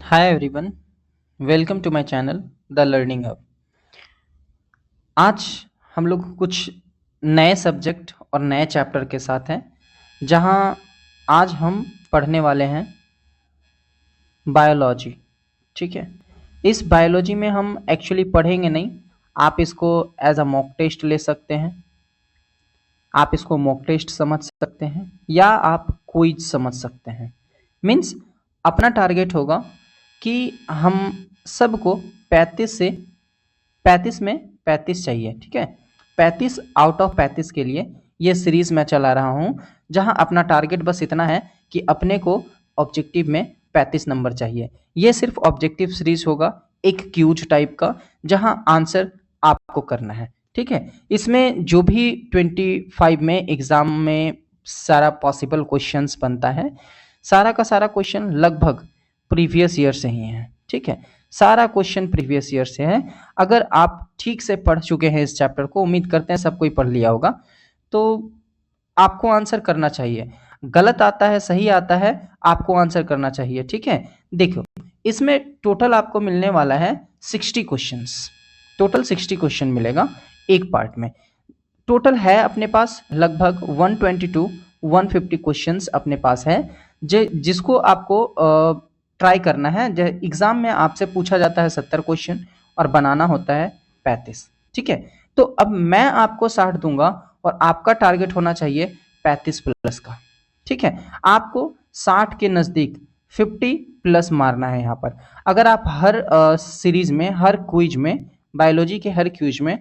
Hi everyone, welcome to my channel The Learning Hub। आज हम लोग कुछ नए सब्जेक्ट और नए चैप्टर के साथ हैं, जहां आज हम पढ़ने वाले हैं बायोलॉजी। ठीक है, इस बायोलॉजी में हम एक्चुअली पढ़ेंगे नहीं, आप इसको एज अ मॉक टेस्ट ले सकते हैं, आप इसको मॉक टेस्ट समझ सकते हैं या आप क्विज समझ सकते हैं। मीन्स अपना टारगेट होगा कि हम सबको 35 में 35 चाहिए। ठीक है, 35 आउट ऑफ 35 के लिए ये सीरीज मैं चला रहा हूं, जहां अपना टारगेट बस इतना है कि अपने को ऑब्जेक्टिव में 35 नंबर चाहिए। ये सिर्फ ऑब्जेक्टिव सीरीज होगा, एक क्यूज टाइप का, जहां आंसर आपको करना है। ठीक है, इसमें जो भी 25 में एग्जाम में सारा पॉसिबल क्वेश्चंस बनता है, सारा का सारा क्वेश्चन लगभग प्रीवियस ईयर से ही है। ठीक है, सारा क्वेश्चन प्रीवियस ईयर से है। अगर आप ठीक से पढ़ चुके हैं इस चैप्टर को, उम्मीद करते हैं सब कोई पढ़ लिया होगा, तो आपको आंसर करना चाहिए। गलत आता है सही आता है, आपको आंसर करना चाहिए। ठीक है, देखो इसमें टोटल आपको मिलने वाला है 60 क्वेश्चंस। टोटल 60 क्वेश्चन मिलेगा एक पार्ट में। टोटल है अपने पास लगभग 150 क्वेश्चंस अपने पास है, जिसको आपको ट्राई करना है। एग्जाम में आपसे पूछा जाता है 70 क्वेश्चन और बनाना होता है 35। ठीक है, तो अब मैं आपको 60 दूंगा और आपका टारगेट होना चाहिए 35 प्लस का। ठीक है, आपको 60 के नजदीक 50 प्लस मारना है यहाँ पर। अगर आप हर सीरीज में, हर क्विज में, बायोलॉजी के हर क्विज में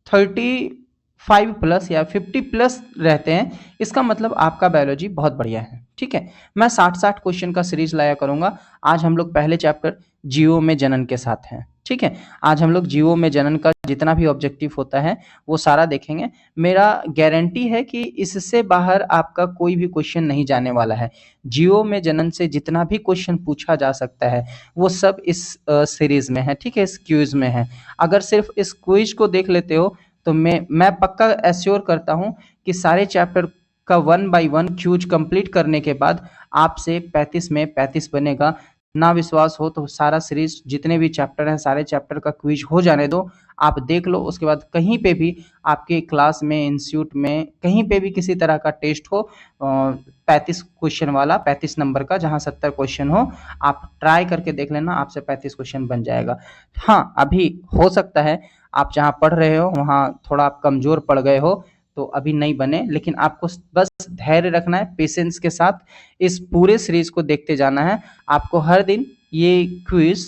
35 प्लस या 50 प्लस रहते हैं, इसका मतलब आपका बायोलॉजी बहुत बढ़िया है। ठीक है, मैं 60 क्वेश्चन का सीरीज लाया करूंगा। आज हम लोग पहले चैप्टर जीवों में जनन के साथ हैं। ठीक है, आज हम लोग जीवों में जनन का जितना भी ऑब्जेक्टिव होता है वो सारा देखेंगे। मेरा गारंटी है कि इससे बाहर आपका कोई भी क्वेश्चन नहीं जाने वाला है। जीवों में जनन से जितना भी क्वेश्चन पूछा जा सकता है वो सब इस सीरीज में है। ठीक है, इस क्विज में है। अगर सिर्फ इस क्विज को देख लेते हो तो मैं पक्का एश्योर करता हूं कि सारे चैप्टर का 1 बाय 1 क्यूज कंप्लीट करने के बाद आपसे 35 में 35 बनेगा। ना विश्वास हो तो सारा सीरीज जितने भी चैप्टर हैं, सारे चैप्टर का क्विज हो जाने दो, आप देख लो। उसके बाद कहीं पे भी आपके क्लास में, इंस्टीट्यूट में, कहीं पे भी किसी तरह का टेस्ट हो 35 क्वेश्चन वाला, 35 नंबर का, जहां 70 क्वेश्चन हो, आप ट्राई करके देख लेना, आपसे 35 क्वेश्चन बन जाएगा। हाँ, अभी हो सकता है आप जहाँ पढ़ रहे हो वहाँ थोड़ा आप कमजोर पड़ गए हो, तो अभी नहीं बने, लेकिन आपको बस धैर्य रखना है, पेशेंस के साथ इस पूरे सीरीज को देखते जाना है। आपको हर दिन ये क्विज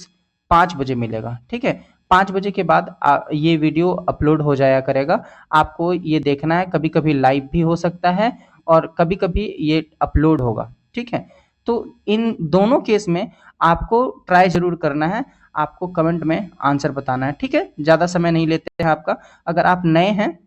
5 बजे मिलेगा। ठीक है, 5 बजे के बाद ये वीडियो अपलोड हो जाया करेगा, आपको ये देखना है। कभी कभी लाइव भी हो सकता है और कभी कभी ये अपलोड होगा। ठीक है, तो इन दोनों केस में आपको ट्राई जरूर करना है, आपको कमेंट में आंसर बताना है। ठीक है, ज्यादा समय नहीं लेते हैं आपका। अगर आप नए हैं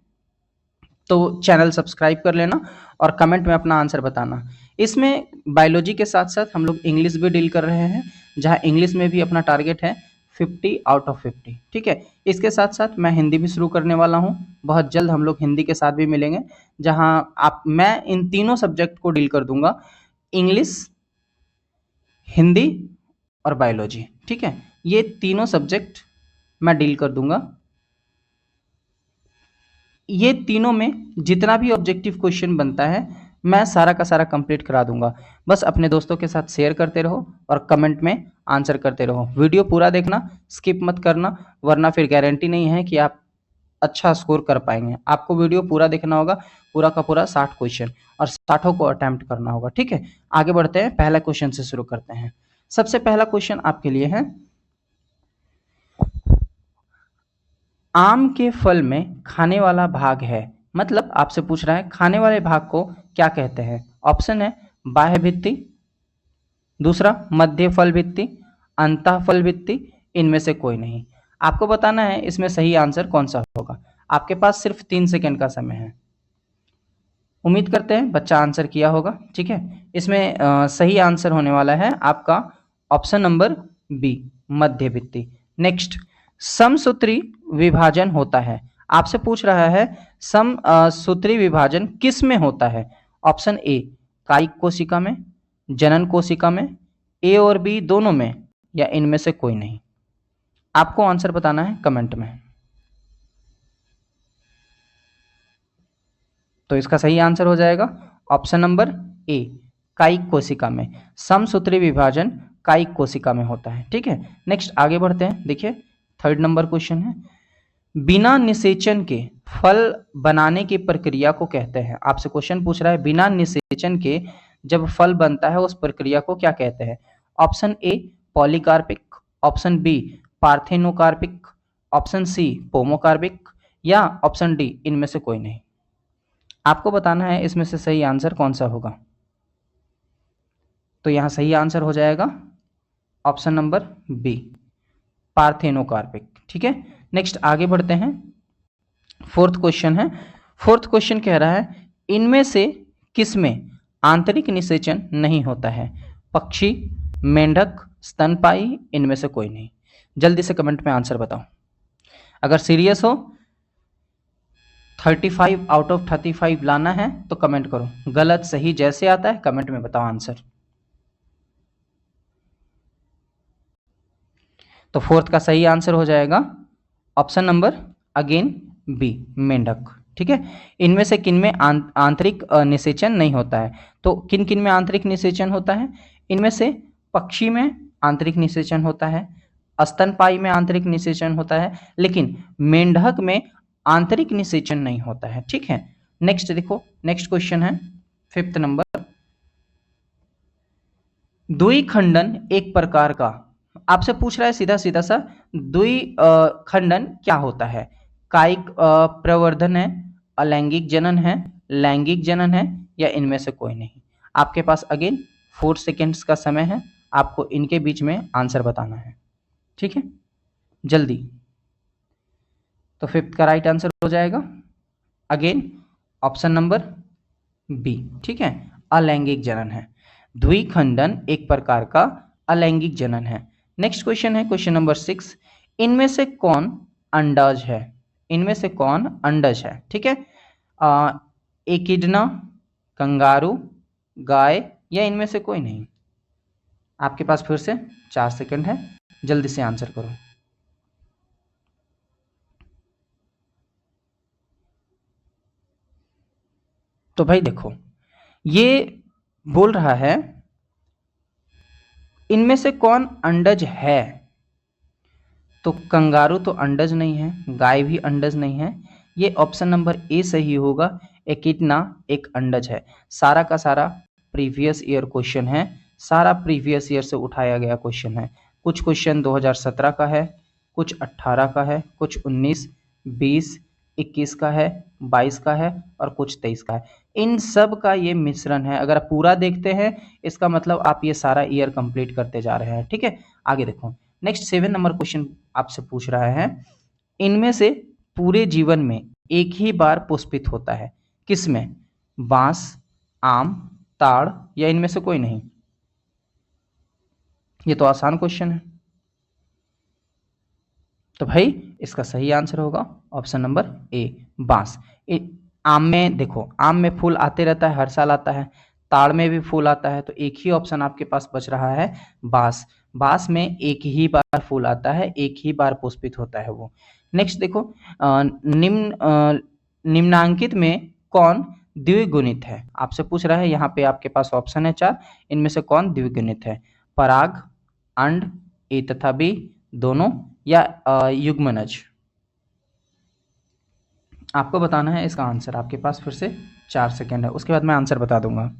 तो चैनल सब्सक्राइब कर लेना और कमेंट में अपना आंसर बताना। इसमें बायोलॉजी के साथ साथ हम लोग इंग्लिश भी डील कर रहे हैं, जहां इंग्लिश में भी अपना टारगेट है 50 आउट ऑफ 50। ठीक है, इसके साथ साथ मैं हिंदी भी शुरू करने वाला हूं। बहुत जल्द हम लोग हिंदी के साथ भी मिलेंगे, जहां मैं इन तीनों सब्जेक्ट को डील कर दूंगा, इंग्लिश, हिंदी और बायोलॉजी। ठीक है, ये तीनों सब्जेक्ट मैं डील कर दूंगा। ये तीनों में जितना भी ऑब्जेक्टिव क्वेश्चन बनता है मैं सारा का सारा कंप्लीट करा दूंगा। बस अपने दोस्तों के साथ शेयर करते रहो और कमेंट में आंसर करते रहो। वीडियो पूरा देखना, स्किप मत करना, वरना फिर गारंटी नहीं है कि आप अच्छा स्कोर कर पाएंगे। आपको वीडियो पूरा देखना होगा, पूरा का पूरा 60 क्वेश्चन, और 60 को अटेम्प्ट करना होगा। ठीक है, आगे बढ़ते हैं, पहला क्वेश्चन से शुरू करते हैं। सबसे पहला क्वेश्चन आपके लिए है, आम के फल में खाने वाला भाग है, मतलब आपसे पूछ रहा है खाने वाले भाग को क्या कहते हैं। ऑप्शन है बाह्य भित्ति, दूसरा मध्य फल भित्ति, अंतः फल भित्ति, इनमें से कोई नहीं। आपको बताना है इसमें सही आंसर कौन सा होगा। आपके पास सिर्फ 3 सेकंड का समय है। उम्मीद करते हैं बच्चा आंसर किया होगा। ठीक है, इसमें सही आंसर होने वाला है आपका ऑप्शन नंबर बी, मध्य भित्ति। नेक्स्ट, समसूत्री विभाजन होता है। आपसे पूछ रहा है समसूत्री विभाजन किस में होता है। ऑप्शन ए, कायिक कोशिका में, जनन कोशिका में, ए और बी दोनों में, या इनमें से कोई नहीं? आपको आंसर बताना है कमेंट में। तो इसका सही आंसर हो जाएगा ऑप्शन नंबर ए, कायिक कोशिका में। समसूत्री विभाजन कायिक कोशिका में होता है। ठीक है, नेक्स्ट आगे बढ़ते हैं। देखिए थर्ड नंबर क्वेश्चन है, बिना निषेचन के फल बनाने की प्रक्रिया को कहते हैं। आपसे क्वेश्चन पूछ रहा है बिना निषेचन के जब फल बनता है उस प्रक्रिया को क्या कहते हैं? Option A polycarpic, option B parthenocarpic, option C pomocarpic, या ऑप्शन डी इनमें से कोई नहीं? आपको बताना है इसमें से सही आंसर कौन सा होगा। तो यहाँ सही आंसर हो जाएगा ऑप्शन नंबर बी, पार्थेनोकार्पिक। ठीक है, नेक्स्ट आगे बढ़ते हैं। फोर्थ क्वेश्चन है, फोर्थ क्वेश्चन कह रहा है इनमें से किसमें आंतरिक निषेचन नहीं होता है? पक्षी, मेंढक, स्तनपायी, इनमें से कोई नहीं? जल्दी से कमेंट में आंसर बताओ। अगर सीरियस हो 35 आउट ऑफ 35 लाना है तो कमेंट करो, गलत सही जैसे आता है कमेंट में बताओ आंसर। तो फोर्थ का सही आंसर हो जाएगा ऑप्शन नंबर अगेन बी, मेंढक। ठीक है, इनमें से किन में आंतरिक निषेचन नहीं होता है? तो किन किन में आंतरिक निषेचन होता है? इनमें से पक्षी में आंतरिक निषेचन होता है, स्तनपायी में आंतरिक निषेचन होता है, लेकिन मेंढक में आंतरिक निषेचन नहीं होता है। ठीक है, नेक्स्ट देखो, नेक्स्ट क्वेश्चन है फिफ्थ नंबर, द्विखंडन एक प्रकार का, आपसे पूछ रहा है सीधा सीधा सा, द्विखंडन क्या होता है? कायिक प्रवर्धन है, अलैंगिक जनन है, लैंगिक जनन है, या इनमें से कोई नहीं? आपके पास अगेन 4 सेकेंड्स का समय है, आपको इनके बीच में आंसर बताना है। ठीक है, जल्दी। तो फिफ्थ का राइट आंसर हो जाएगा अगेन ऑप्शन नंबर बी। ठीक है, अलैंगिक जनन है, द्विखंडन एक प्रकार का अलैंगिक जनन है। नेक्स्ट क्वेश्चन है क्वेश्चन नंबर 6, इनमें से कौन अंडज है? इनमें से कौन अंडज है? ठीक है, एकिडना, कंगारू, गाय, या इनमें से कोई नहीं? आपके पास फिर से 4 सेकंड है, जल्दी से आंसर करो। तो भाई देखो, ये बोल रहा है इनमें से कौन अंडज है, तो कंगारू तो अंडज नहीं है, गाय भी अंडज नहीं है, ये ऑप्शन नंबर ए सही होगा, एकिडना एक अंडज है। सारा का सारा प्रीवियस ईयर क्वेश्चन है, सारा प्रीवियस ईयर से उठाया गया क्वेश्चन है। कुछ क्वेश्चन 2017 का है, कुछ 18 का है, कुछ 19, 20, 21 का है, 22 का है, और कुछ 23 का है। इन सब का ये मिश्रण है। अगर आप पूरा देखते हैं इसका मतलब आप ये सारा ईयर कंप्लीट करते जा रहे हैं। ठीक है, आगे देखो, नेक्स्ट 7 नंबर क्वेश्चन आपसे पूछ रहा है, इनमें से पूरे जीवन में एक ही बार पुष्पित होता है, किसमें? बांस, आम, ताड़, या इनमें से कोई नहीं? ये तो आसान क्वेश्चन है। तो भाई इसका सही आंसर होगा ऑप्शन नंबर ए, बांस। आम में देखो, आम में फूल आते रहता है, हर साल आता है, ताड़ में भी फूल आता है, तो एक ही ऑप्शन आपके पास बच रहा है बांस। बांस में एक ही बार फूल आता है, एक ही बार पुष्पित होता है वो। नेक्स्ट देखो, निम्नांकित में कौन द्विगुणित है? आपसे पूछ रहा है, यहाँ पे आपके पास ऑप्शन है 4, इनमें से कौन द्विगुणित है? पराग, अंड, ए तथा बी, दोनों, या युग्मनज? आपको बताना है इसका आंसर। आपके पास फिर से 4 सेकेंड है, उसके बाद मैं आंसर बता दूंगा।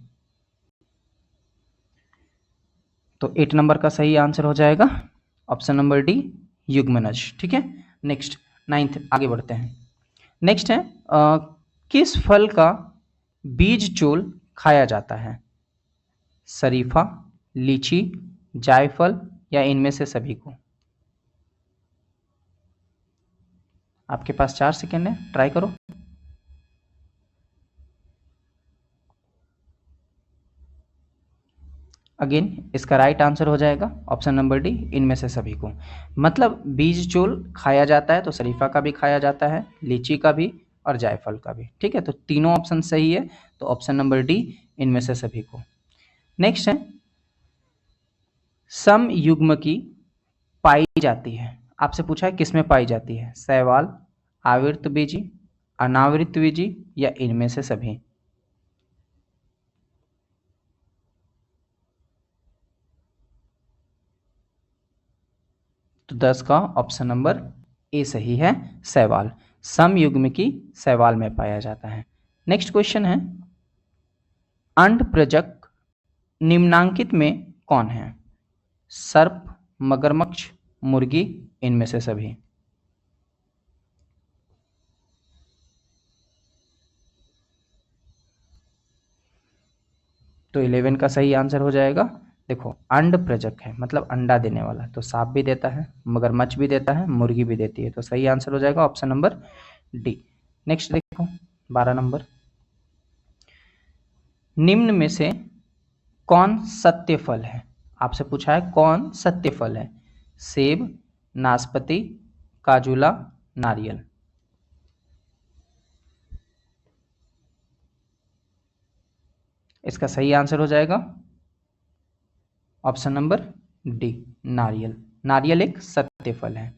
तो 8 नंबर का सही आंसर हो जाएगा ऑप्शन नंबर डी, युग्मनज। ठीक है, नेक्स्ट 9th आगे बढ़ते हैं। नेक्स्ट है किस फल का बीज चोल खाया जाता है? शरीफा, लीची, जायफल, या इनमें से सभी को? आपके पास 4 सेकेंड है, ट्राई करो। अगेन इसका राइट आंसर हो जाएगा ऑप्शन नंबर डी, इनमें से सभी को। मतलब बीज चोल खाया जाता है तो शरीफा का भी खाया जाता है, लीची का भी, और जायफल का भी। ठीक है, तो तीनों ऑप्शन सही है, तो ऑप्शन नंबर डी, इनमें से सभी को। नेक्स्ट है सम युग्म की पाई जाती है, आपसे पूछा है किसमें पाई जाती है, शैवाल, आवृतबीजी, अनावृतबीजी या इनमें से सभी। तो 10 का ऑप्शन नंबर ए सही है, शैवाल। समयुग्म की शैवाल में पाया जाता है। नेक्स्ट क्वेश्चन है, अंडप्रजक निम्नांकित में कौन है, सर्प, मगरमच्छ, मुर्गी, इनमें से सभी। तो 11 का सही आंसर हो जाएगा, देखो अंड प्रजक है मतलब अंडा देने वाला, तो सांप भी देता है, मगरमच्छ भी देता है, मुर्गी भी देती है, तो सही आंसर हो जाएगा ऑप्शन नंबर डी। नेक्स्ट देखो 12 नंबर, निम्न में से कौन सत्य फल है, आपसे पूछा है कौन सत्य फल है, सेब, नाशपाती, काजूला, नारियल। इसका सही आंसर हो जाएगा ऑप्शन नंबर डी, नारियल। नारियल एक सत्य फल है।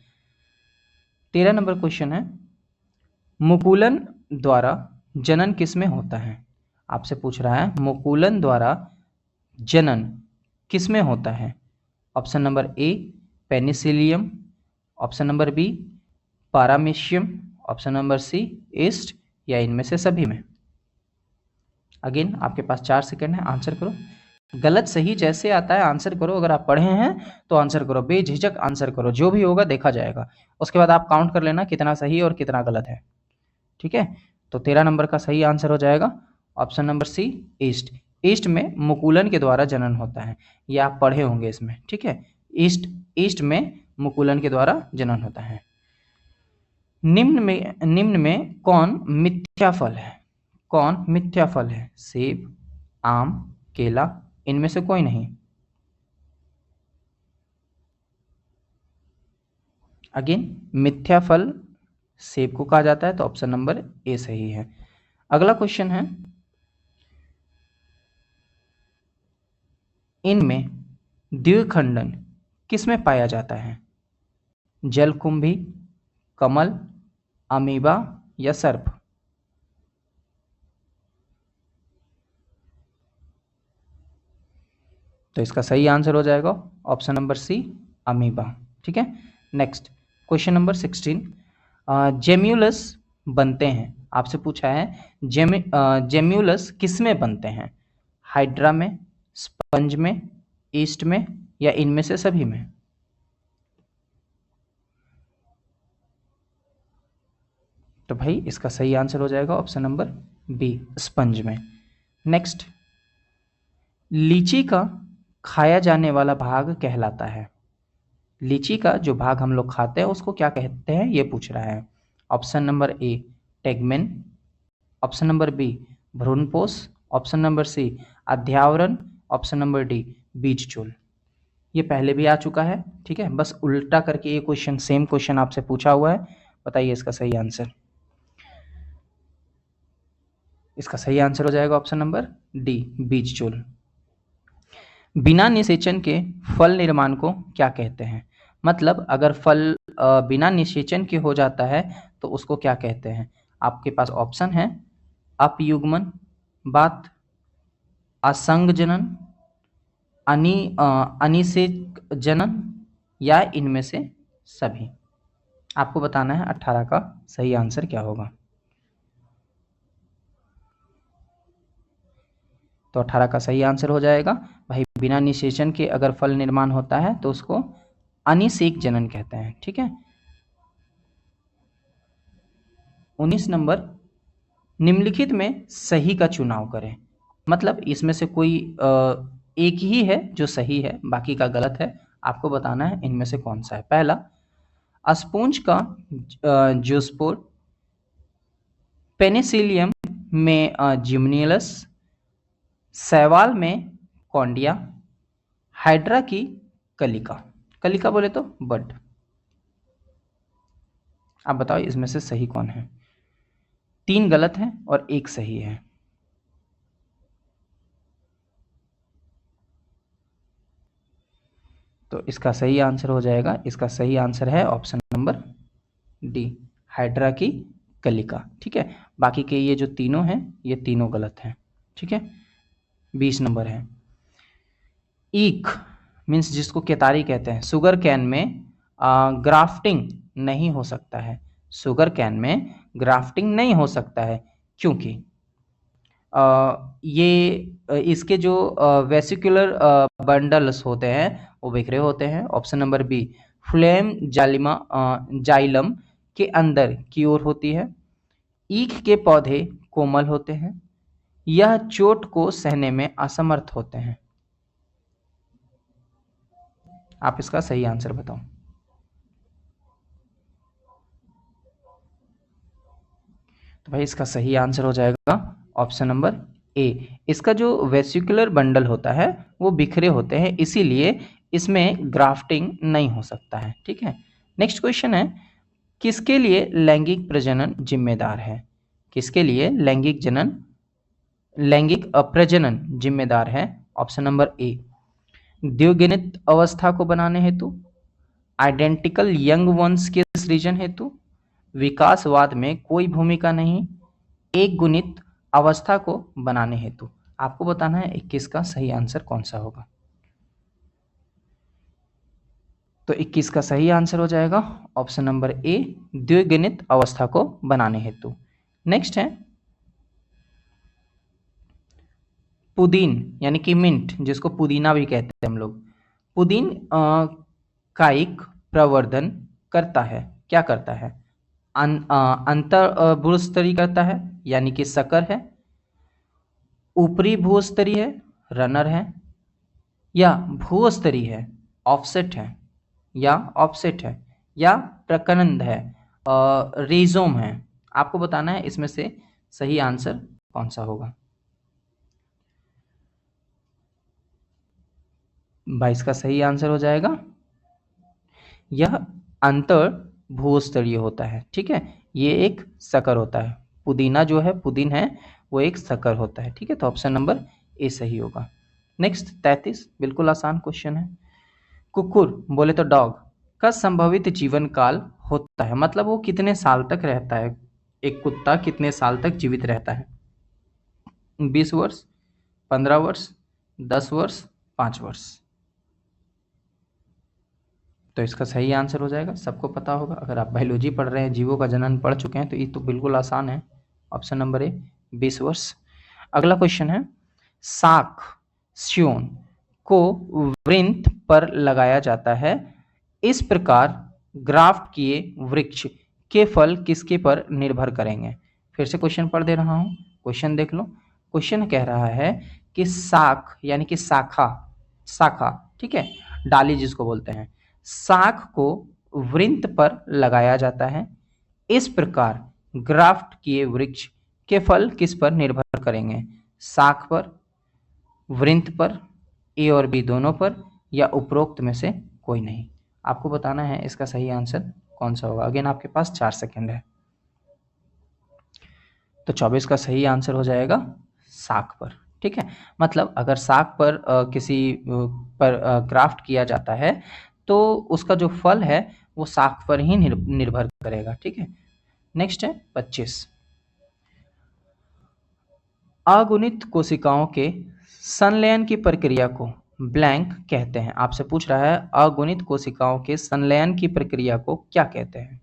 13 नंबर क्वेश्चन है, मुकुलन द्वारा जनन किसमें होता है, आपसे पूछ रहा है मुकुलन द्वारा जनन किसमें होता है। Option number A penicillium, option number B paramecium, option number C yeast या इनमें से सभी में। अगेन आपके पास 4 सेकंड है, आंसर करो। गलत सही जैसे आता है आंसर करो, अगर आप पढ़े हैं तो आंसर करो, बेझिझक आंसर करो, जो भी होगा देखा जाएगा, उसके बाद आप काउंट कर लेना कितना सही और कितना गलत है, ठीक है। तो 13 नंबर का सही आंसर हो जाएगा option number C yeast. Yeast में मुकुलन के द्वारा जनन होता है, ये आप पढ़े होंगे इसमें, ठीक है। ईस्ट में मुकुलन के द्वारा जनन होता है। निम्न में कौन मिथ्या फल है, कौन मिथ्या फल है, सेब, आम, केला, इनमें से कोई नहीं। अगेन मिथ्या फल सेब को कहा जाता है, तो ऑप्शन नंबर ए सही है। अगला क्वेश्चन है, इनमें द्विखंडन किसमें पाया जाता है, जलकुंभी, कमल, अमीबा या सर्प। तो इसका सही आंसर हो जाएगा ऑप्शन नंबर सी अमीबा, ठीक है। नेक्स्ट क्वेश्चन नंबर 16, जेम्यूलस बनते हैं, आपसे पूछा है जेम्यूलस किस में बनते हैं, हाइड्रा में, स्पंज में, ईस्ट में या इनमें से सभी में। तो भाई इसका सही आंसर हो जाएगा ऑप्शन नंबर बी स्पंज में। नेक्स्ट, लीची का खाया जाने वाला भाग कहलाता है, लीची का जो भाग हम लोग खाते हैं उसको क्या कहते हैं ये पूछ रहा है। Option number A tegmen, option number B भ्रूणपोष, ऑप्शन नंबर सी अध्यावरण, ऑप्शन नंबर डी बीजचूल। ये पहले भी आ चुका है, ठीक है, बस उल्टा करके ये क्वेश्चन सेम क्वेश्चन आपसे पूछा हुआ है, बताइए इसका सही आंसर। इसका सही आंसर हो जाएगा ऑप्शन नंबर डी बीजचूल। बिना निषेचन के फल निर्माण को क्या कहते हैं, मतलब अगर फल बिना निषेचन के हो जाता है तो उसको क्या कहते हैं। आपके पास ऑप्शन है अपयुग्मन, बात, असंग जनन, अनिषेक जनन या इनमें से सभी। आपको बताना है 18 का सही आंसर क्या होगा। तो 18 का सही आंसर हो जाएगा भाई बिना निषेचन के अगर फल निर्माण होता है तो उसको अनिषेक जनन कहते हैं, ठीक है। 19 नंबर, निम्नलिखित में सही का चुनाव करें, मतलब इसमें से कोई एक ही है जो सही है बाकी का गलत है, आपको बताना है इनमें से कौन सा है। पहला, स्पॉन्ज का जूस्पोर, पेनिसिलियम में जिम्नियलस, शैवाल में कॉन्डिया, हाइड्रा की कलिका, कलिका बोले तो बड। आप बताओ इसमें से सही कौन है, 3 गलत हैं और 1 सही है। तो इसका सही आंसर हो जाएगा, इसका सही आंसर है ऑप्शन नंबर डी, हाइड्रा की कलिका। ठीक है, बाकी के ये जो तीनों हैं ये तीनों गलत हैं। ठीक है, 20 नंबर है। ईख मीन्स जिसको केतारी कहते हैं, शुगर कैन में ग्राफ्टिंग नहीं हो सकता है। शुगर कैन में ग्राफ्टिंग नहीं हो सकता है क्योंकि इसके जो वेसिकुलर बंडल्स होते हैं वो बिखरे होते हैं। Option number B, phloem xylem के अंदर की ओर होती है। ईख के पौधे कोमल होते हैं। यह चोट को सहने में असमर्थ होते हैं। आप इसका सही आंसर बताओ। तो भाई इसका सही आंसर हो जाएगा ऑप्शन नंबर ए। इसका जो वेसिकुलर बंडल होता है वो बिखरे होते हैं, इसीलिए इसमें ग्राफ्टिंग नहीं हो सकता है। ठीक है, नेक्स्ट क्वेश्चन है, किसके लिए लैंगिक प्रजनन जिम्मेदार है? किसके लिए लैंगिक प्रजनन जिम्मेदार है? ऑप्शन नंबर ए, द्विगुणित अवस्था को बनाने हेतु, आइडेंटिकल यंग वंस के सृजन हेतु, विकासवाद में कोई भूमिका नहीं, एक गुणित अवस्था को बनाने हेतु। आपको बताना है 21 का सही आंसर कौन सा होगा। तो 21 का सही आंसर हो जाएगा ऑप्शन नंबर ए, द्विगुणित अवस्था को बनाने हेतु। नेक्स्ट है पुदीन यानी कि मिंट, जिसको पुदीना भी कहते हैं हम लोग। पुदीन कायिक प्रवर्धन करता है, क्या करता है? अंतर भूस्तरीय करता है यानी कि शकर है, ऊपरी भूस्तरीय है, रनर है, या भूस्तरीय है, ऑफसेट है, या प्रकनंद है, रिजोम है। आपको बताना है इसमें से सही आंसर कौन सा होगा। 22 का सही आंसर हो जाएगा, यह अंतर भूस्तरीय होता है। ठीक है, ये एक शकर होता है। पुदीना जो है, पुदीन है, वो एक शकर होता है। ठीक है, तो ऑप्शन नंबर ए सही होगा। नेक्स्ट 33, बिल्कुल आसान क्वेश्चन है। कुकुर बोले तो डॉग का संभवित जीवन काल होता है, मतलब वो कितने साल तक रहता है? एक कुत्ता कितने साल तक जीवित रहता है? 20 वर्ष, 15 वर्ष, 10 वर्ष, 5 वर्ष। तो इसका सही आंसर हो जाएगा, सबको पता होगा, अगर आप बायोलॉजी पढ़ रहे हैं, जीवों का जनन पढ़ चुके हैं, तो ये तो बिल्कुल आसान है। ऑप्शन नंबर ए, 20 वर्ष। अगला क्वेश्चन है, साख स्योन को वृंत पर लगाया जाता है, इस प्रकार ग्राफ्ट किए वृक्ष के फल किसके पर निर्भर करेंगे? फिर से क्वेश्चन पढ़ दे रहा हूं, क्वेश्चन देख लो। क्वेश्चन कह रहा है कि साख यानी कि शाखा, शाखा, ठीक है, डाली जिसको बोलते हैं, शाख को वृंत पर लगाया जाता है, इस प्रकार ग्राफ्ट किए वृक्ष के फल किस पर निर्भर करेंगे? शाख पर, वृंत पर, ए और बी दोनों पर, या उपरोक्त में से कोई नहीं। आपको बताना है इसका सही आंसर कौन सा होगा। अगेन आपके पास 4 सेकंड है। तो 24 का सही आंसर हो जाएगा शाख पर। ठीक है, मतलब अगर शाख पर किसी पर ग्राफ्ट किया जाता है तो उसका जो फल है वो शाख पर ही निर्भर करेगा। ठीक है, नेक्स्ट है 25, अगुणित कोशिकाओं के संलयन की प्रक्रिया को ब्लैंक कहते हैं। आपसे पूछ रहा है अगुणित कोशिकाओं के संलयन की प्रक्रिया को क्या कहते हैं?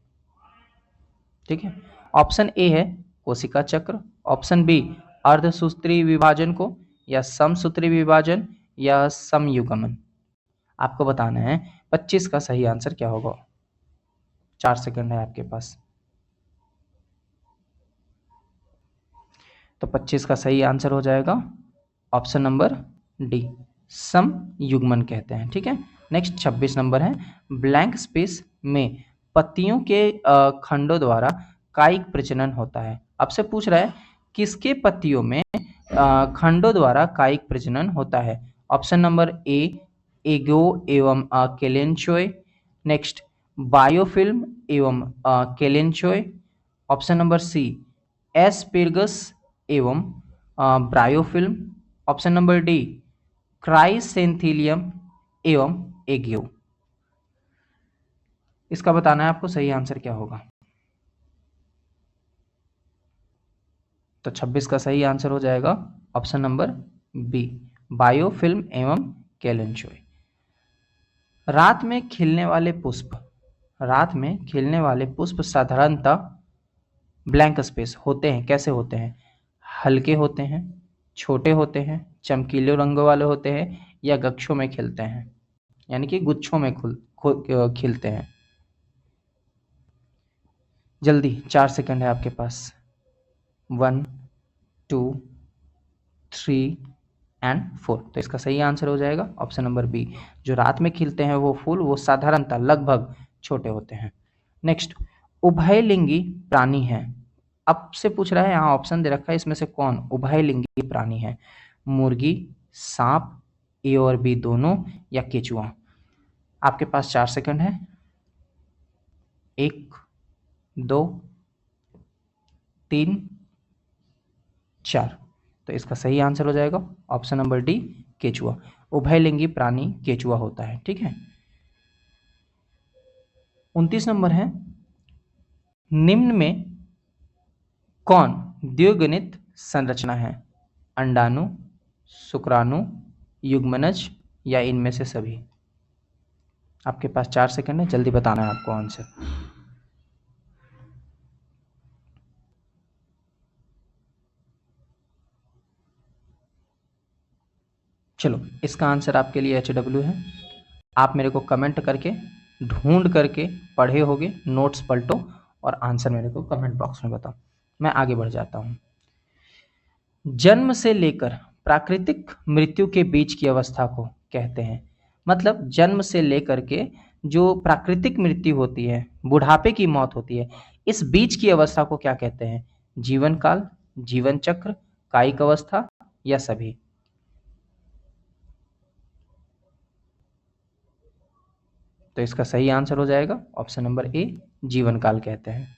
ठीक है, ऑप्शन ए है कोशिका चक्र, ऑप्शन बी अर्धसूत्री विभाजन को, या समसूत्री विभाजन, या समयुग्मन। आपको बताना है 25 का सही आंसर क्या होगा। 4 सेकंड है आपके पास। तो 25 का सही आंसर हो जाएगा ऑप्शन नंबर डी, समयुग्मन कहते हैं। ठीक है, नेक्स्ट 26 नंबर है, ब्लैंक स्पेस में पत्तियों के खंडों द्वारा कायिक प्रजनन होता है। आपसे पूछ रहा है किसके पत्तियों में खंडों द्वारा कायिक प्रजनन होता है? ऑप्शन नंबर ए, एगो एवं केलेंचोय, नेक्स्ट बायोफिल्म एवं केलेंचोय, ऑप्शन नंबर सी एस्पेर्गस एवं ब्रायोफिल्म, ऑप्शन नंबर डी क्राइसेंथिलियम एवं एग्यो। इसका बताना है आपको सही आंसर क्या होगा। तो 26 का सही आंसर हो जाएगा ऑप्शन नंबर बी, बायोफिल्म एवं केलेंचोई। रात में खिलने वाले पुष्प, रात में खिलने वाले पुष्प साधारणतः ब्लैंक स्पेस होते हैं, कैसे होते हैं? हल्के होते हैं, छोटे होते हैं, चमकीले रंगों वाले होते हैं, या गुच्छों में खिलते हैं, यानी कि गुच्छों में खिलते हैं। जल्दी 4 सेकंड है आपके पास। 1 2 3 एंड 4। तो इसका सही आंसर हो जाएगा ऑप्शन नंबर बी। जो रात में खिलते हैं वो फूल, वो साधारणतः लगभग छोटे होते हैं। नेक्स्ट, उभयलिंगी प्राणी है। अब से पूछ रहा है, यहाँ ऑप्शन दे रखा है, इसमें से कौन उभयलिंगी प्राणी है? मुर्गी, सांप, ए और बी दोनों, या केचुआ? आपके पास 4 सेकंड है। 1 2 3 4। तो इसका सही आंसर हो जाएगा ऑप्शन नंबर डी, केचुआ। उभयलिंगी प्राणी केचुआ होता है, ठीक है। 29 नंबर है, निम्न में कौन द्विगुणित संरचना है? अंडाणु, शुक्राणु, युग्मनज, या इनमें से सभी? आपके पास 4 सेकंड है, जल्दी बताना है आपको आंसर। चलो, इसका आंसर आपके लिए HW है। आप मेरे को कमेंट करके, ढूंढ करके पढ़े होगे, नोट्स पलटो और आंसर मेरे को कमेंट बॉक्स में बताओ। मैं आगे बढ़ जाता हूँ। जन्म से लेकर प्राकृतिक मृत्यु के बीच की अवस्था को कहते हैं, मतलब जन्म से लेकर के जो प्राकृतिक मृत्यु होती है, बुढ़ापे की मौत होती है, इस बीच की अवस्था को क्या कहते हैं? जीवन काल, जीवन चक्र, कायिक अवस्था, या सभी? तो इसका सही आंसर हो जाएगा ऑप्शन नंबर ए, जीवन काल कहते हैं।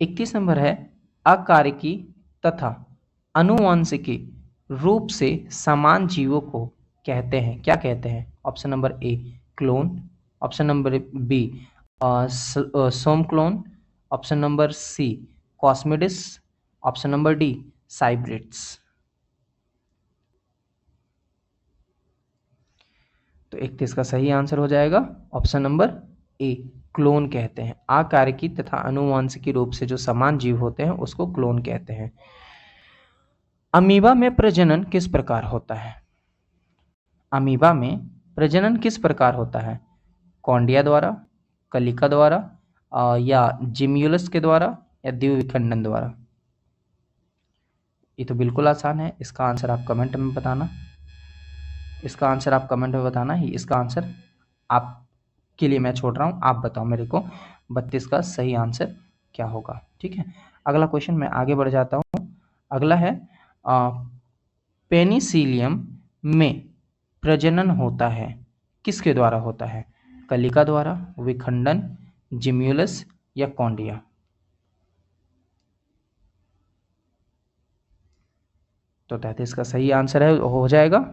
31 नंबर है, अकारिकी तथा अनुवांशिकी रूप से समान जीवों को कहते हैं, क्या कहते हैं? Option number A, clone, option number B, somaclone, option number C, cosmids, option number D, cybrids. तो 31 का सही आंसर हो जाएगा ऑप्शन नंबर ए, क्लोन कहते हैं। आकारिकी तथा आनुवंशिकी रूप से जो समान जीव होते हैं उसको क्लोन कहते हैं। अमीबा में प्रजनन किस प्रकार होता है? अमीबा में प्रजनन किस प्रकार होता है? कॉन्डिया द्वारा, कलिका द्वारा, या जिम्यूलस के द्वारा, या द्विविखंडन द्वारा? ये तो बिल्कुल आसान है, इसका आंसर आप कमेंट में बताना। इसका आंसर आप कमेंट में बताना ही, इसका आंसर आपके लिए मैं छोड़ रहा हूँ, आप बताओ मेरे को 32 का सही आंसर क्या होगा, ठीक है। अगला क्वेश्चन मैं आगे बढ़ जाता हूँ। अगला है, पेनिसिलियम में प्रजनन होता है, किसके द्वारा होता है? कलिका द्वारा, विखंडन, जिम्यूलस, या कॉन्डिया? तो 33 का सही आंसर है हो जाएगा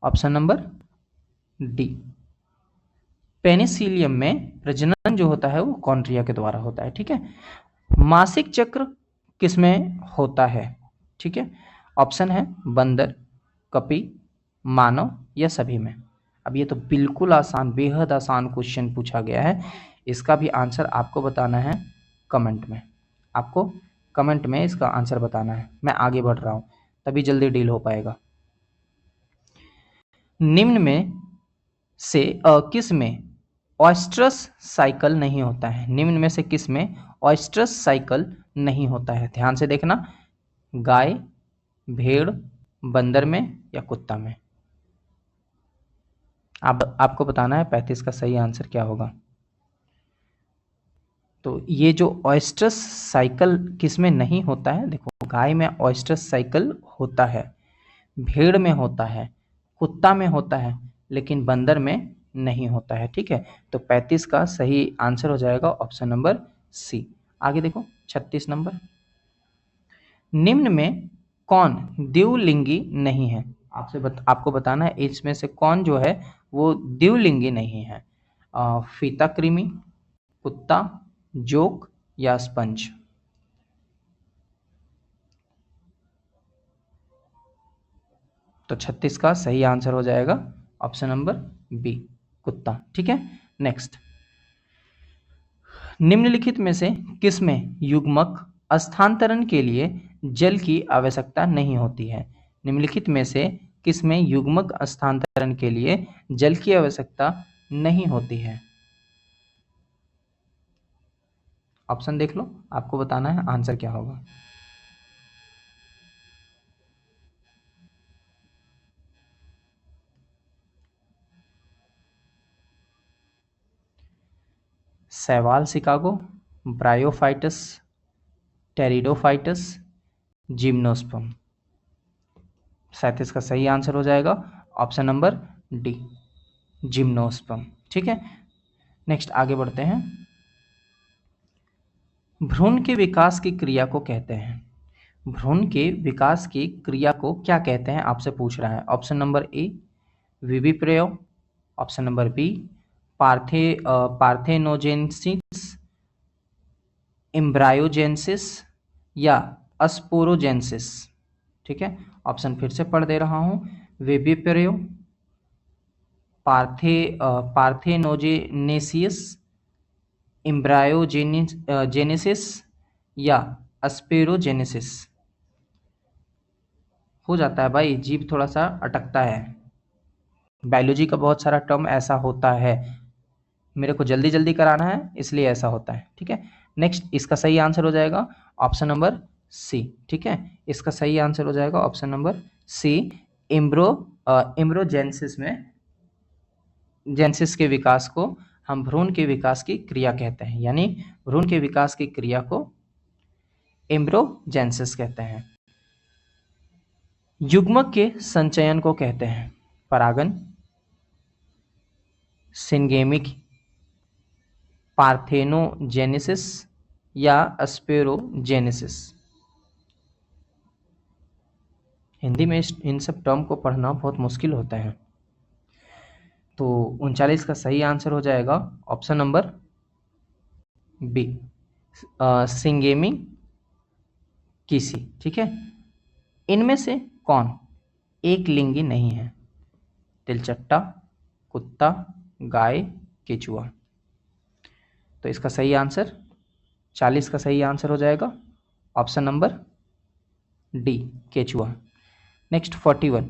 ऑप्शन नंबर डी। पेनिसिलियम में प्रजनन जो होता है वो कॉन्ड्रिया के द्वारा होता है, ठीक है। मासिक चक्र किसमें होता है? ठीक है, ऑप्शन है बंदर, कपी, मानव, या सभी में? अब ये तो बिल्कुल आसान, बेहद आसान क्वेश्चन पूछा गया है। इसका भी आंसर आपको बताना है कमेंट में, आपको कमेंट में इसका आंसर बताना है। मैं आगे बढ़ रहा हूँ, तभी जल्दी डील हो पाएगा। निम्न में से किस में ऑयस्ट्रस साइकिल नहीं होता है? निम्न में से किस में ऑयस्ट्रस साइकिल नहीं होता है? ध्यान से देखना, गाय, भेड़, बंदर में, या कुत्ता में? आपको बताना है 35 का सही आंसर क्या होगा। तो ये जो ऑयस्ट्रस साइकिल किस में नहीं होता है, देखो, गाय में ऑयस्ट्रस साइकिल होता है, भेड़ में होता है, कुत्ता में होता है, लेकिन बंदर में नहीं होता है, ठीक है। तो 35 का सही आंसर हो जाएगा ऑप्शन नंबर सी। आगे देखो 36 नंबर, निम्न में कौन द्विलिंगी नहीं है? आपको बताना है इसमें से कौन जो है वो द्विलिंगी नहीं है। फीता कृमि, कुत्ता, जोक या स्पंज। तो 36 का सही आंसर हो जाएगा ऑप्शन नंबर बी, कुत्ता। ठीक है, नेक्स्ट, निम्नलिखित में से किसमें युग्मक स्थानांतरण के लिए जल की आवश्यकता नहीं होती है? निम्नलिखित में से किसमें युग्मक स्थानांतरण के लिए जल की आवश्यकता नहीं होती है? ऑप्शन देख लो, आपको बताना है आंसर क्या होगा। शैवाल शिकागो, ब्रायोफाइटस, टेरिडोफाइटस, जिम्नोस्पर्म। 37 का सही आंसर हो जाएगा ऑप्शन नंबर डी, जिम्नोस्पर्म। ठीक है, नेक्स्ट आगे बढ़ते हैं। भ्रूण के विकास की क्रिया को कहते हैं, भ्रूण के विकास की क्रिया को क्या कहते हैं आपसे पूछ रहा है। ऑप्शन नंबर ए विविप्रयोग, option number B parthenogenesis, embryogenesis या अस्पोरोजेनेसिस। ठीक है, ऑप्शन फिर से पढ़ दे रहा हूं, विविप्रयोग, पार्थेनोजेनेसिस, एम्ब्रायोजेनेसिस या अस्पेरोजेनेसिस। हो जाता है भाई, जीभ थोड़ा सा अटकता है, बायोलॉजी का बहुत सारा टर्म ऐसा होता है, मेरे को जल्दी जल्दी कराना है इसलिए ऐसा होता है। ठीक है, नेक्स्ट, इसका सही आंसर हो जाएगा ऑप्शन नंबर सी। ठीक है, इसका सही आंसर हो जाएगा ऑप्शन नंबर सी, एम्ब्रोजेनेसिस में, जेनेसिस के विकास को हम भ्रूण के विकास की क्रिया कहते हैं, यानी भ्रूण के विकास की क्रिया को एम्ब्रोजेनेसिस कहते हैं। युग्मक के संचयन को कहते हैं परागन, सिंगेमिक, पार्थेनोजेनेसिस या अस्पेरोजेनेसिस। हिंदी में इन सब टर्म को पढ़ना बहुत मुश्किल होता है। तो 39 का सही आंसर हो जाएगा ऑप्शन नंबर बी, सिंगेमी किसी। ठीक है, इनमें से कौन एक लिंगी नहीं है? तिलचट्टा, कुत्ता, गाय, केचुआ। तो इसका सही आंसर 40 का सही आंसर हो जाएगा ऑप्शन नंबर डी, केचुआ। नेक्स्ट 41,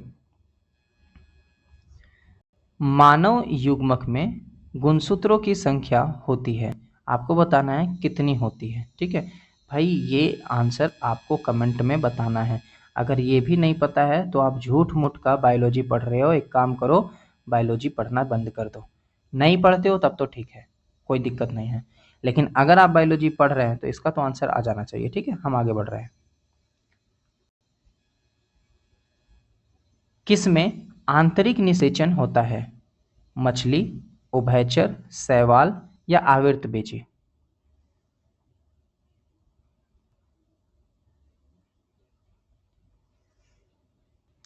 मानव युग्मक में गुणसूत्रों की संख्या होती है, आपको बताना है कितनी होती है। ठीक है भाई, ये आंसर आपको कमेंट में बताना है। अगर ये भी नहीं पता है तो आप झूठ मूठ का बायोलॉजी पढ़ रहे हो। एक काम करो, बायोलॉजी पढ़ना बंद कर दो। नहीं पढ़ते हो तब तो ठीक है, कोई दिक्कत नहीं है, लेकिन अगर आप बायोलॉजी पढ़ रहे हैं तो इसका तो आंसर आ जाना चाहिए। ठीक है, हम आगे बढ़ रहे हैं। किस में आंतरिक निषेचन होता है? मछली, उभयचर, शैवाल या आवर्तबेजी।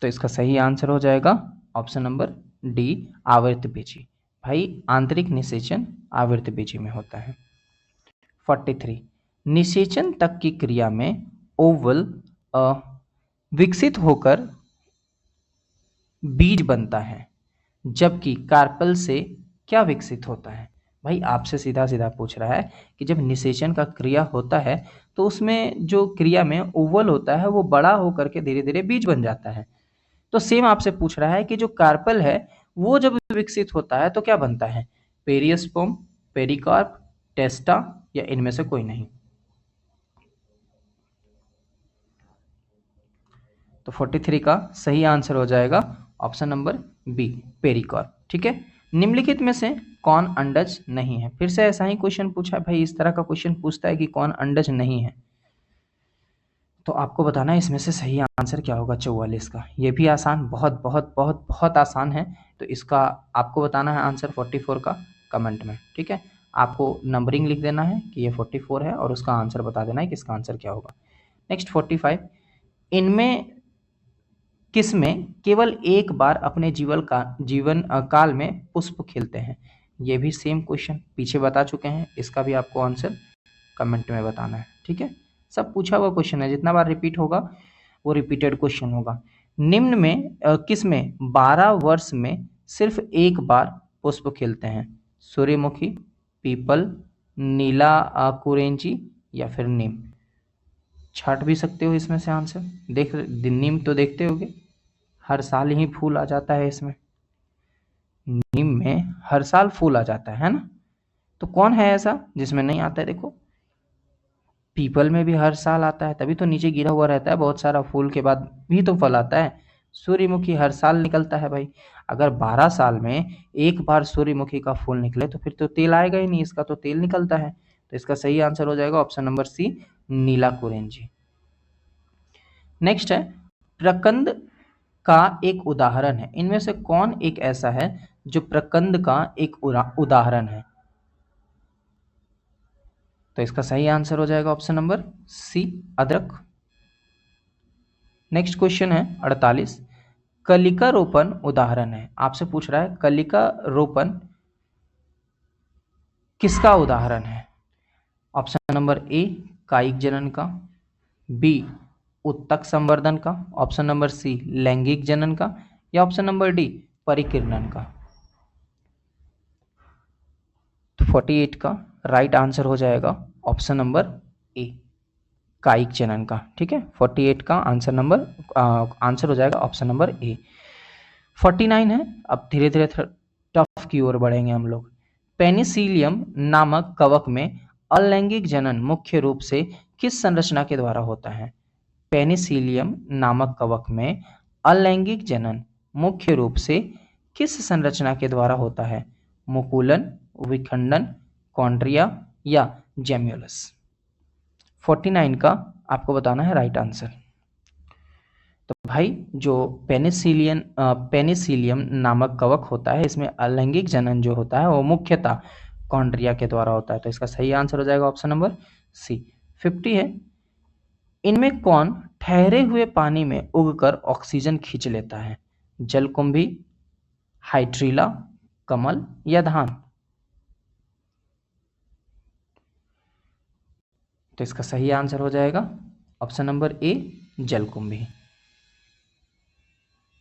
तो इसका सही आंसर हो जाएगा ऑप्शन नंबर डी, आवर्तबेजी। भाई आंतरिक निषेचन आवर्तबेजी में होता है। 43, निषेचन तक की क्रिया में ओवल विकसित होकर बीज बनता है, जबकि कार्पल से क्या विकसित होता है? भाई आपसे सीधा सीधा पूछ रहा है कि जब निषेचन का क्रिया होता है तो उसमें जो क्रिया में ओवल होता है वो बड़ा होकर के धीरे धीरे बीज बन जाता है। तो सेम आपसे पूछ रहा है कि जो कार्पल है वो जब विकसित होता है तो क्या बनता है? पेरियस्पर्म, पेरिकार्प, टेस्टा या इनमें से कोई नहीं। तो 43 का सही आंसर हो जाएगा ऑप्शन नंबर बी, पेरिकार्प। ठीक है, निम्नलिखित में से कौन अंडज नहीं है? फिर से ऐसा ही क्वेश्चन पूछा है भाई, इस तरह का क्वेश्चन पूछता है कि कौन अंडज नहीं है, तो आपको बताना है इसमें से सही आंसर क्या होगा 44 का। ये भी आसान, बहुत बहुत बहुत बहुत आसान है। तो इसका आपको बताना है आंसर 44 का कमेंट में। ठीक है, आपको नंबरिंग लिख देना है कि ये 44 है और उसका आंसर बता देना है कि इसका आंसर क्या होगा। नेक्स्ट 45, इनमें किसमें केवल एक बार अपने जीवन काल में पुष्प खिलते हैं? ये भी सेम क्वेश्चन पीछे बता चुके हैं, इसका भी आपको आंसर कमेंट में बताना है। ठीक है, सब पूछा हुआ क्वेश्चन है, जितना बार रिपीट होगा वो रिपीटेड क्वेश्चन होगा। निम्न में किसमें 12 वर्ष में सिर्फ एक बार पुष्प खिलते हैं? सूर्यमुखी, पीपल, नीला कुरेंजी या फिर नीम? छाट भी सकते हो इसमें से आंसर। नीम तो देखते होगे, हर साल ही फूल आ जाता है इसमें, नीम में हर साल फूल आ जाता है ना? तो कौन है ऐसा जिसमें नहीं आता है? देखो, पीपल में भी हर साल आता है, तभी तो नीचे गिरा हुआ रहता है बहुत सारा, फूल के बाद भी तो फल आता है। सूर्यमुखी हर साल निकलता है भाई। अगर 12 साल में एक बार सूर्यमुखी का फूल निकले तो फिर तो तेल आएगा ही नहीं, इसका तो तेल निकलता है। तो इसका सही आंसर हो जाएगा ऑप्शन नंबर सी, नीला कुरेंजी। नेक्स्ट है, प्रकंद का एक उदाहरण है। इनमें से कौन एक ऐसा है जो प्रकंद का एक उदाहरण है? तो इसका सही आंसर हो जाएगा ऑप्शन नंबर सी, अदरक। नेक्स्ट क्वेश्चन है 48, कलिका रोपण उदाहरण है। आपसे पूछ रहा है कलिका रोपण किसका उदाहरण है? ऑप्शन नंबर ए, कायिक जनन का, बी, उत्तक संवर्धन का, ऑप्शन नंबर सी, लैंगिक जनन का, या ऑप्शन नंबर डी, परिकिरणन का? तो 48 का राइट आंसर हो जाएगा ऑप्शन नंबर ए, कायिक जनन का। ठीक है, 48 का आंसर हो जाएगा ऑप्शन नंबर ए। 49 है, अब धीरे धीरे टफ की ओर बढ़ेंगे हम लोग। पेनिसिलियम नामक कवक में अलैंगिक जनन मुख्य रूप से किस संरचना के द्वारा होता है? पेनिसिलियम नामक कवक में अलैंगिक जनन मुख्य रूप से किस संरचना के द्वारा होता है? मुकुलन, विखंडन, कॉन्ड्रिया या जेम्युलस? 49 का आपको बताना है राइट आंसर। तो भाई जो पेनिसिलियम नामक कवक होता है, इसमें अलैंगिक जनन जो होता है वो मुख्यतः कॉन्ड्रिया के द्वारा होता है। तो इसका सही आंसर हो जाएगा ऑप्शन नंबर सी। 50 है, इनमें कौन ठहरे हुए पानी में उगकर ऑक्सीजन खींच लेता है? जलकुंभी, हाइड्रीला, कमल या धान? तो इसका सही आंसर हो जाएगा ऑप्शन नंबर ए, जलकुंभी।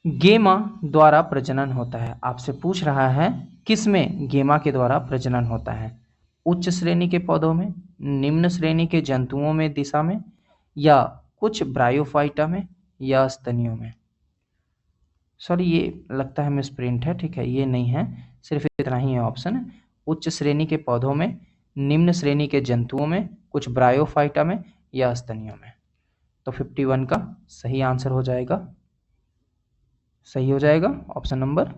गेमा द्वारा प्रजनन होता है। आपसे पूछ रहा है किसमें गेमा के द्वारा प्रजनन होता है? उच्च श्रेणी के पौधों में, निम्न श्रेणी के जंतुओं में दिशा में, या कुछ ब्रायोफाइटा में, या स्तनियों में? सॉरी, ये लगता है मिसप्रिंट है। ठीक है, ये नहीं है, सिर्फ इतना ही है ऑप्शन। उच्च श्रेणी के पौधों में, निम्न श्रेणी के जंतुओं में, कुछ ब्रायोफाइटा में, या स्तनियों में? तो 51 का सही आंसर हो जाएगा, सही हो जाएगा ऑप्शन नंबर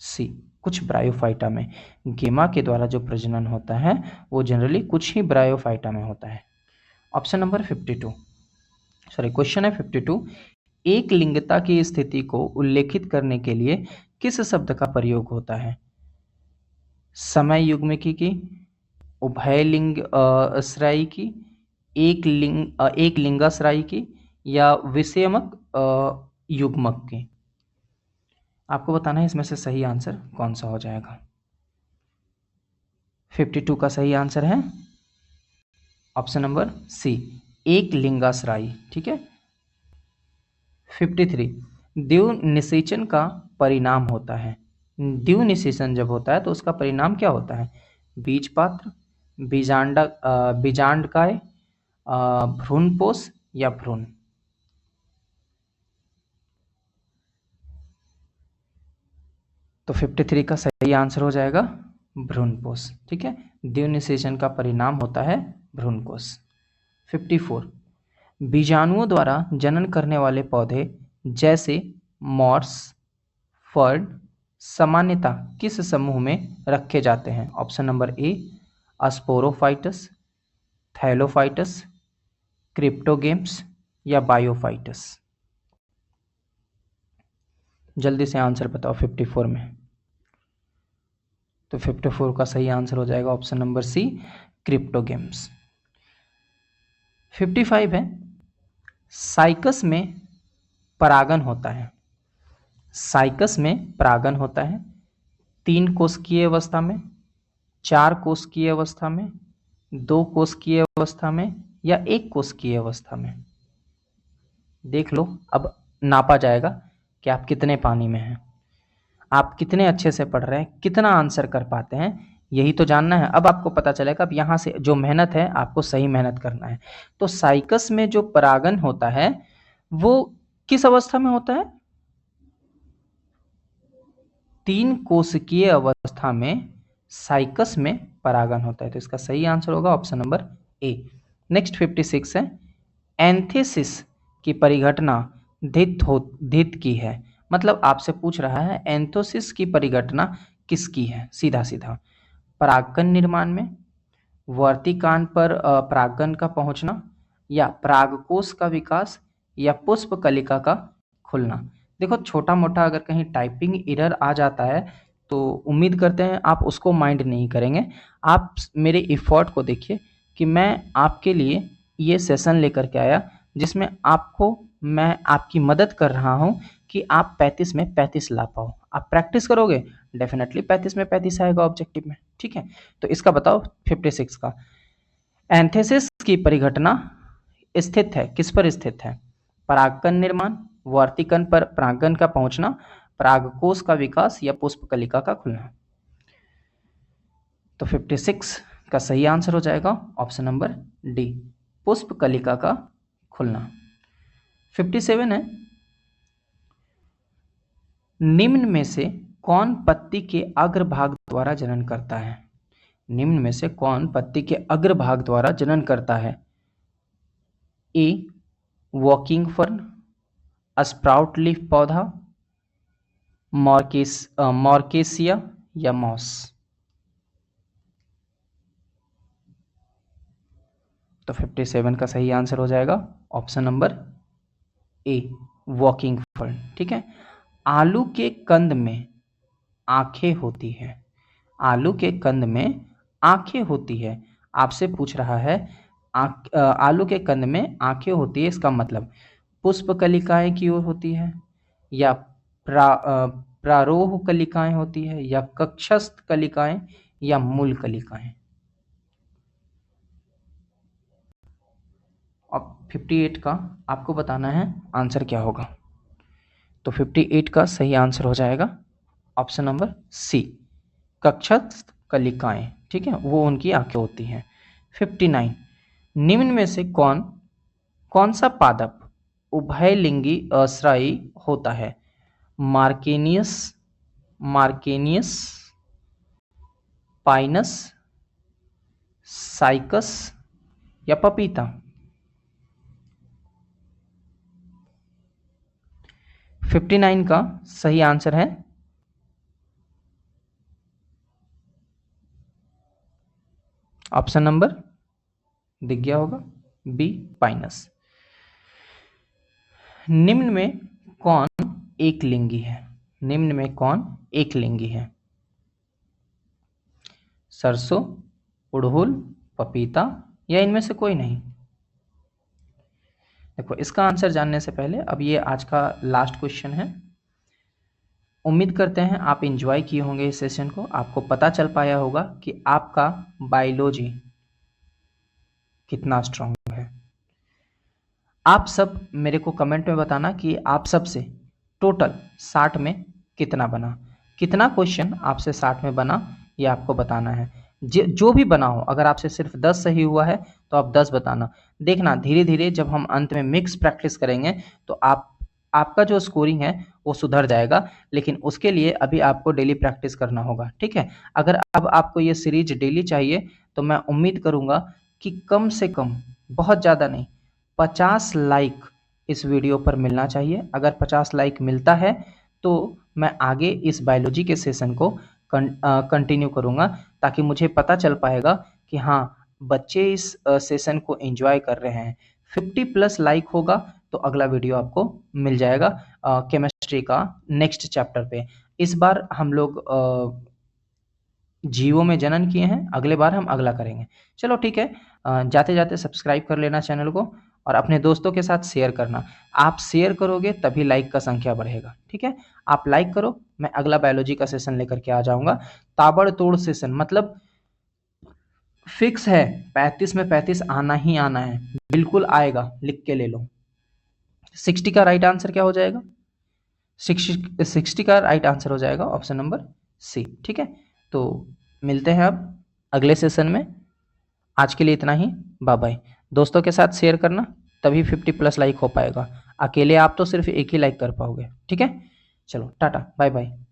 सी, कुछ ब्रायोफाइटा में। गेमा के द्वारा जो प्रजनन होता है वो जनरली कुछ ही ब्रायोफाइटा में होता है। ऑप्शन नंबर 52, सॉरी क्वेश्चन है 52, एक लिंगता की स्थिति को उल्लेखित करने के लिए किस शब्द का प्रयोग होता है? समय युग्मिकी की, उभय लिंग श्रायी की, एक लिंगाश्रायी की, या विषयमक युग्मक की? आपको बताना है इसमें से सही आंसर कौन सा हो जाएगा। 52 का सही आंसर है ऑप्शन नंबर सी, एक लिंगाश्रायी। ठीक है। 53, द्विव निषेचन का परिणाम होता है। द्विव निषेचन जब होता है तो उसका परिणाम क्या होता है? बीजपात्र, बीजांडकाय, भ्रूणपोष या भ्रूण? तो 53 का सही आंसर हो जाएगा भ्रूणपोष। ठीक है, द्विव निषेचन का परिणाम होता है भ्रूणकोष। 54, बीजाणुओं द्वारा जनन करने वाले पौधे जैसे मॉर्स, फर्न सामान्यतः किस समूह में रखे जाते हैं? ऑप्शन नंबर ए, स्पोरोफाइटस, थैलोफाइटस, क्रिप्टोगेम्स या बायोफाइटस? जल्दी से आंसर बताओ 54 में। तो 54 का सही आंसर हो जाएगा ऑप्शन नंबर सी, क्रिप्टोगेम्स। 55 है, साइकस में परागन होता है। साइकस में परागन होता है 3 कोशिकीय अवस्था में, 4 कोशिकीय अवस्था में, 2 कोशिकीय अवस्था में या 1 कोशिकीय अवस्था में। देख लो, अब नापा जाएगा कि आप कितने पानी में हैं, आप कितने अच्छे से पढ़ रहे हैं, कितना आंसर कर पाते हैं, यही तो जानना है। अब आपको पता चलेगा, अब यहाँ से जो मेहनत है आपको सही मेहनत करना है। तो साइकस में जो परागन होता है वो किस अवस्था में होता है? 3 कोशिकीय अवस्था में साइकस में परागन होता है। तो इसका सही आंसर होगा ऑप्शन नंबर ए। नेक्स्ट 56 है, एंथेसिस की परिघटना धित की है। मतलब आपसे पूछ रहा है एंथोसिस की परिघटना किसकी है? सीधा सीधा परागकण निर्माण में, वर्तिकान पर परागकण का पहुंचना, या परागकोश का विकास, या पुष्प कलिका का खुलना। देखो, छोटा मोटा अगर कहीं टाइपिंग एरर आ जाता है तो उम्मीद करते हैं आप उसको माइंड नहीं करेंगे। आप मेरे एफर्ट को देखिए कि मैं आपके लिए ये सेशन लेकर के आया जिसमें मैं आपकी मदद कर रहा हूं कि आप 35 में 35 ला पाओ। आप प्रैक्टिस करोगे, डेफिनेटली 35 में 35 आएगा ऑब्जेक्टिव में। ठीक है, तो इसका बताओ 56 का, एंथेसिस की परिघटना स्थित है, किस पर स्थित है? परागकण निर्माण, वर्तिकण पर परागकण का पहुंचना, परागकोश का विकास, या पुष्प कलिका का खुलना। तो 56 का सही आंसर हो जाएगा ऑप्शन नंबर डी, पुष्प कलिका का खुलना। 57 है, निम्न में से कौन पत्ती के अग्रभाग द्वारा जनन करता है? निम्न में से कौन पत्ती के अग्रभाग द्वारा जनन करता है? ए वॉकिंग फर्न, स्प्राउट लीफ पौधा, मॉर्केसिया, या मॉस। तो 57 का सही आंसर हो जाएगा ऑप्शन नंबर ए, वॉकिंग फर्न। ठीक है, आलू के कंद में आंखें होती है। आलू के कंद में आंखें होती है, आपसे पूछ रहा है आलू के कंद में आंखें होती है, इसका मतलब पुष्प कलिकाएं की ओर होती है, या प्रारोह कलिकाएं होती है, या कक्षस्थ कलिकाएं, या मूल कलिकाएं। अब 58 का आपको बताना है आंसर क्या होगा। तो 58 का सही आंसर हो जाएगा ऑप्शन नंबर सी, कक्षस्थ कलिकाएं। ठीक है, वो उनकी आंखें होती हैं। 59, निम्न में से कौन सा पादप उभयलिंगी आश्रयी होता है? मार्केनियस, पाइनस, साइकस, या पपीता। 59 का सही आंसर है ऑप्शन नंबर, दिख गया होगा, बी, पाइनस। निम्न में कौन एक लिंगी है? निम्न में कौन एक लिंगी है? सरसों, उड़हुल, पपीता, या इनमें से कोई नहीं। देखो, इसका आंसर जानने से पहले अब ये आज का लास्ट क्वेश्चन है। उम्मीद करते हैं आप एंजॉय किए होंगे इस सेशन को, आपको पता चल पाया होगा कि आपका बायोलॉजी कितना स्ट्रांग है। आप सब मेरे को कमेंट में बताना कि आप सब से टोटल 60 में कितना बना, कितना क्वेश्चन आपसे 60 में बना, ये आपको बताना है। जो भी बना हो, अगर आपसे सिर्फ 10 सही हुआ है तो आप 10 बताना। देखना, धीरे धीरे जब हम अंत में मिक्स प्रैक्टिस करेंगे तो आपका जो स्कोरिंग है वो सुधर जाएगा, लेकिन उसके लिए अभी आपको डेली प्रैक्टिस करना होगा। ठीक है, अगर अब आपको ये सीरीज डेली चाहिए तो मैं उम्मीद करूंगा कि कम से कम, बहुत ज़्यादा नहीं, 50 लाइक इस वीडियो पर मिलना चाहिए। अगर 50 लाइक मिलता है तो मैं आगे इस बायोलॉजी के सेशन को कंटिन्यू करूँगा, ताकि मुझे पता चल पाएगा कि हाँ, बच्चे इस सेशन को एंजॉय कर रहे हैं। 50+ लाइक होगा तो अगला वीडियो आपको मिल जाएगा केमिस्ट्री का नेक्स्ट चैप्टर पे। इस बार हम लोग जीवों में जनन किए हैं, अगले बार हम अगला करेंगे। चलो ठीक है, जाते जाते सब्सक्राइब कर लेना चैनल को, और अपने दोस्तों के साथ शेयर करना। आप शेयर करोगे तभी लाइक का संख्या बढ़ेगा, ठीक है। आप लाइक करो, मैं अगला बायोलॉजी का सेशन लेकर के आ जाऊंगा। ताबड़तोड़ सेशन मतलब फिक्स है, 35 में 35 आना ही आना है, बिल्कुल आएगा, लिख के ले लो। 60 का राइट आंसर क्या हो जाएगा? 60 का राइट आंसर हो जाएगा ऑप्शन नंबर सी, ठीक है। तो मिलते हैं अब अगले सेशन में। आज के लिए इतना ही, बाय बाय। दोस्तों के साथ शेयर करना तभी 50+ लाइक हो पाएगा, अकेले आप तो सिर्फ एक ही लाइक कर पाओगे, ठीक है। चलो टाटा, बाय बाय।